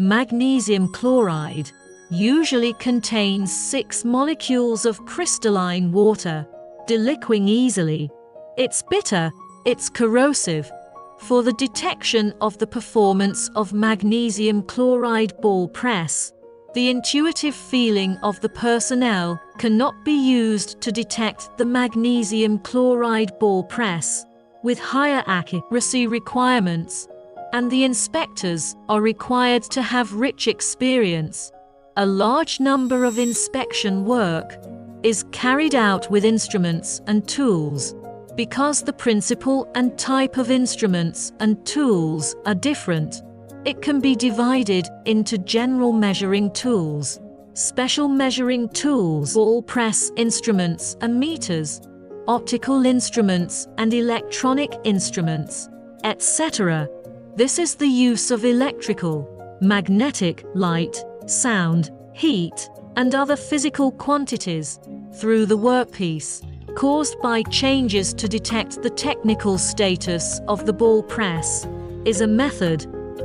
Magnesium chloride usually contains 6 molecules of crystalline water, deliquing easily. It's bitter, it's corrosive. For the detection of the performance of magnesium chloride ball press, the intuitive feeling of the personnel cannot be used to detect the magnesium chloride ball press, with higher accuracy requirements, and the inspectors are required to have rich experience. A large number of inspection work is carried out with instruments and tools. Because the principle and type of instruments and tools are different, it can be divided into general measuring tools, special measuring tools, ball press instruments and meters, optical instruments and electronic instruments, etc. This is the use of electrical, magnetic, light, sound, heat, and other physical quantities through the workpiece, caused by changes to detect the technical status of the ball press, is a method.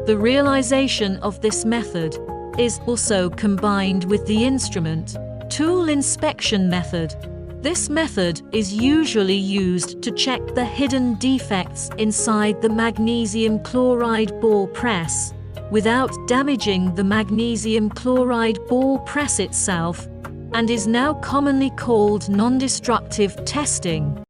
The realization of this method is also combined with the instrument tool inspection method. This method is usually used to check the hidden defects inside the magnesium chloride ball press without damaging the magnesium chloride ball press itself, and is now commonly called non-destructive testing.